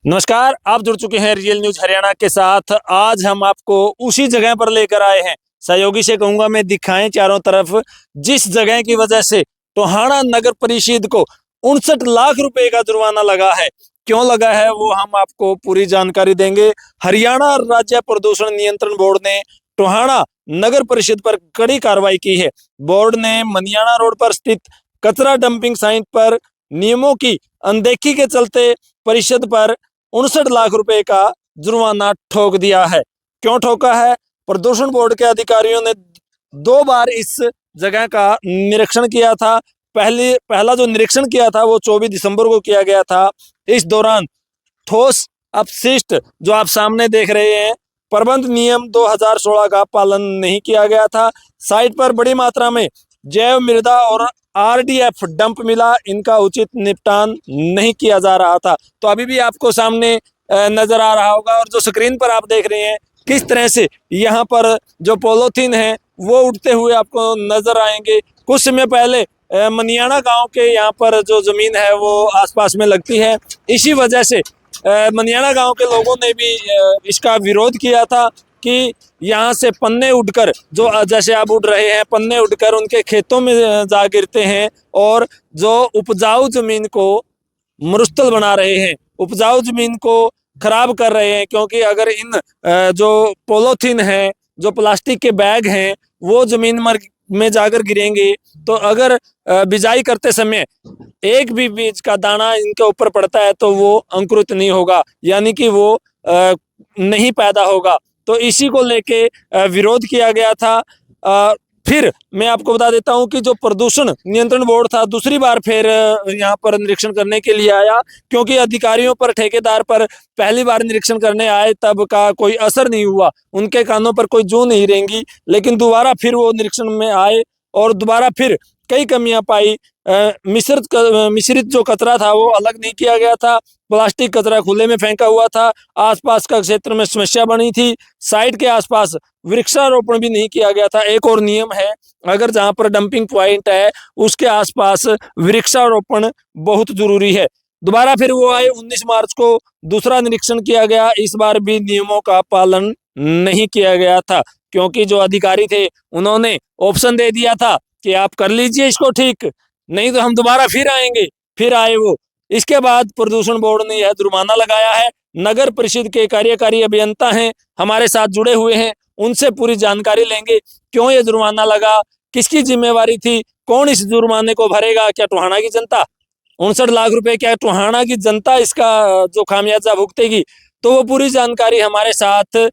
नमस्कार, आप जुड़ चुके हैं रियल न्यूज हरियाणा के साथ। आज हम आपको उसी जगह पर लेकर आए हैं, सहयोगी से कहूंगा मैं, दिखाएं चारों तरफ, जिस जगह की वजह से टोहाना नगर परिषद को 59 लाख रुपए का जुर्माना लगा है। क्यों लगा है वो हम आपको पूरी जानकारी देंगे। हरियाणा राज्य प्रदूषण नियंत्रण बोर्ड ने टोहाना नगर परिषद पर कड़ी कार्रवाई की है। बोर्ड ने मनियाना रोड पर स्थित कचरा डंपिंग साइट पर नियमों की अनदेखी के चलते परिषद पर 59 लाख रुपए का जुर्माना ठोक दिया है। क्यों ठोका है? प्रदूषण बोर्ड के अधिकारियों ने 2 बार इस जगह का निरीक्षण किया था। पहला जो निरीक्षण किया था वो 24 दिसंबर को किया गया था। इस दौरान ठोस अपशिष्ट जो आप सामने देख रहे हैं, प्रबंध नियम 2016 का पालन नहीं किया गया था। साइट पर बड़ी मात्रा में जैव मृदा और आरडीएफ डंप मिला, इनका उचित निपटान नहीं किया जा रहा था। तो अभी भी आपको सामने नजर आ रहा होगा, और जो स्क्रीन पर आप देख रहे हैं किस तरह से यहाँ पर जो पॉलीथीन है वो उठते हुए आपको नजर आएंगे। कुछ समय पहले मनियाना गांव के यहाँ पर जो जमीन है वो आसपास में लगती है। इसी वजह से मनियाना गांव के लोगों ने भी इसका विरोध किया था कि यहाँ से पन्ने उड़कर, जो जैसे आप उड़ रहे हैं, पन्ने उड़कर उनके खेतों में जा गिरते हैं और जो उपजाऊ जमीन को मरुस्थल बना रहे हैं, उपजाऊ जमीन को खराब कर रहे हैं। क्योंकि अगर इन जो पॉलीथीन है, जो प्लास्टिक के बैग हैं, वो जमीन में जाकर गिरेंगे तो अगर बिजाई करते समय एक भी बीज का दाना इनके ऊपर पड़ता है तो वो अंकुरित नहीं होगा, यानी कि वो नहीं पैदा होगा। तो इसी को लेके विरोध किया गया था। फिर मैं आपको बता देता हूं कि जो प्रदूषण नियंत्रण बोर्ड था दूसरी बार फिर यहाँ पर निरीक्षण करने के लिए आया, क्योंकि अधिकारियों पर, ठेकेदार पर पहली बार निरीक्षण करने आए तब का कोई असर नहीं हुआ, उनके कानों पर कोई जू नहीं रेंगी। लेकिन दोबारा फिर वो निरीक्षण में आए और दोबारा फिर कई कमियां पाई। मिश्रित जो कचरा था वो अलग नहीं किया गया था, प्लास्टिक कचरा खुले में फेंका हुआ था, आसपास का क्षेत्र में समस्या बनी थी, साइट के आसपास वृक्षारोपण भी नहीं किया गया था। एक और नियम है, अगर जहां पर डंपिंग पॉइंट है उसके आसपास वृक्षारोपण बहुत जरूरी है। दोबारा फिर वो आए, 19 मार्च को दूसरा निरीक्षण किया गया। इस बार भी नियमों का पालन नहीं किया गया था, क्योंकि जो अधिकारी थे उन्होंने ऑप्शन दे दिया था कि आप कर लीजिए इसको ठीक, नहीं तो हम दोबारा फिर आएंगे। फिर आए वो। इसके बाद प्रदूषण बोर्ड ने यह जुर्माना लगाया है। नगर परिषद के कार्यकारी अभियंता हैं, हमारे साथ जुड़े हुए हैं, उनसे पूरी जानकारी लेंगे क्यों ये जुर्माना लगा, किसकी जिम्मेवारी थी, कौन इस जुर्माने को भरेगा। क्या टोहाना की जनता? 59 लाख रुपए क्या टोहाना की जनता इसका जो खामियाजा भुगतेगी? तो वो पूरी जानकारी हमारे साथ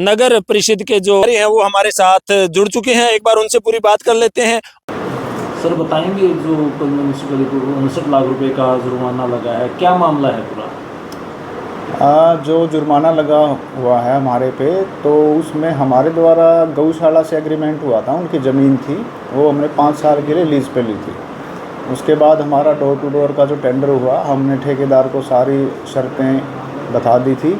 नगर परिषद के जो हैं वो हमारे साथ जुड़ चुके हैं, एक बार उनसे पूरी बात कर लेते हैं। सर बताएंगे, जो म्यूनसिपलिटी को 59 लाख रुपए का जुर्माना लगा है, क्या मामला है पूरा? जो जुर्माना लगा हुआ है हमारे पे, तो उसमें हमारे द्वारा गौशाला से एग्रीमेंट हुआ था, उनकी ज़मीन थी, वो हमने 5 साल के लिए लीज़ पे ली थी। उसके बाद हमारा डोर टू डोर का जो टेंडर हुआ, हमने ठेकेदार को सारी शर्तें बता दी थी,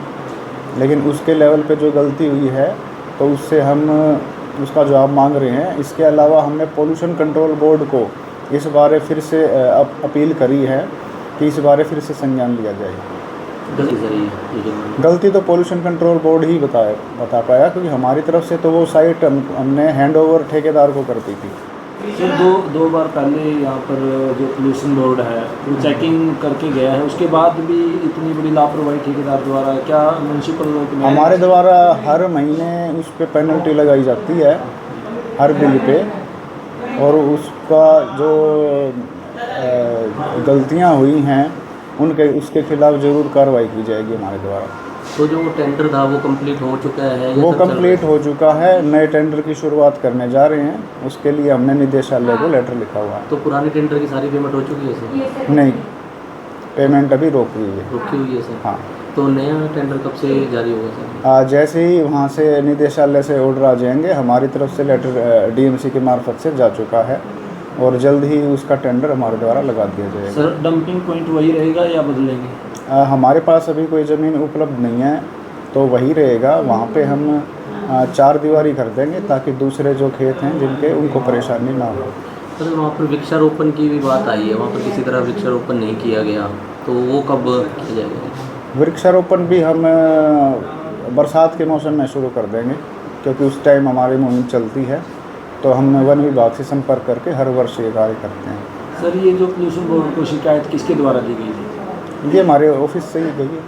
लेकिन उसके लेवल पे जो गलती हुई है तो उससे हम उसका जवाब मांग रहे हैं। इसके अलावा हमने पोल्यूशन कंट्रोल बोर्ड को इस बारे फिर से अपील करी है कि इस बारे फिर से संज्ञान लिया जाए। गलती तो पोल्यूशन कंट्रोल बोर्ड ही बता पाया, क्योंकि हमारी तरफ से तो वो साइट हमने हैंड ओवर ठेकेदार को कर दी थी। सर दो बार पहले यहाँ पर जो पोल्यूशन बोर्ड है वो चेकिंग करके गया है, उसके बाद भी इतनी बड़ी लापरवाही ठेकेदार द्वारा, क्या म्यूनसिपल हमारे द्वारा हर महीने उस पर पेनल्टी लगाई जाती है हर बिल पे, और उसका जो गलतियाँ हुई हैं उसके खिलाफ ज़रूर कार्रवाई की जाएगी हमारे द्वारा। तो जो टेंडर था वो कंप्लीट हो चुका है? वो कंप्लीट हो चुका है, नए टेंडर की शुरुआत करने जा रहे हैं, उसके लिए हमने निदेशालय को लेटर लिखा हुआ है। तो पुराने टेंडर की सारी पेमेंट हो चुकी है सर? नहीं, पेमेंट अभी रोकी हुई है सर। हाँ। तो नया टेंडर कब से जारी होगा सर? जैसे ही वहाँ से निदेशालय से ऑर्डर आ जाएंगे, हमारी तरफ से लेटर डीएमसी के मार्फत से जा चुका है, और जल्द ही उसका टेंडर हमारे द्वारा लगा दिया जाएगा। सर डंपिंग पॉइंट वही रहेगा या बदलेंगे? हमारे पास अभी कोई ज़मीन उपलब्ध नहीं है, तो वही रहेगा। वहाँ पे हम 4 दीवारी कर देंगे ताकि दूसरे जो खेत हैं जिनके, उनको परेशानी ना हो। सर वहाँ पर वृक्षारोपण की भी बात आई है, वहाँ पर किसी तरह वृक्षारोपण नहीं किया गया, तो वो कब किया जाएगा? वृक्षारोपण भी हम बरसात के मौसम में शुरू कर देंगे, क्योंकि उस टाइम हमारी मुहिम चलती है। तो हम वन विभाग से संपर्क करके हर वर्ष ये कार्य करते हैं। सर, ये जो पोल्यूशन बोर्ड को शिकायत किसके द्वारा दी गई थी? ये हमारे ऑफिस से ही गई है।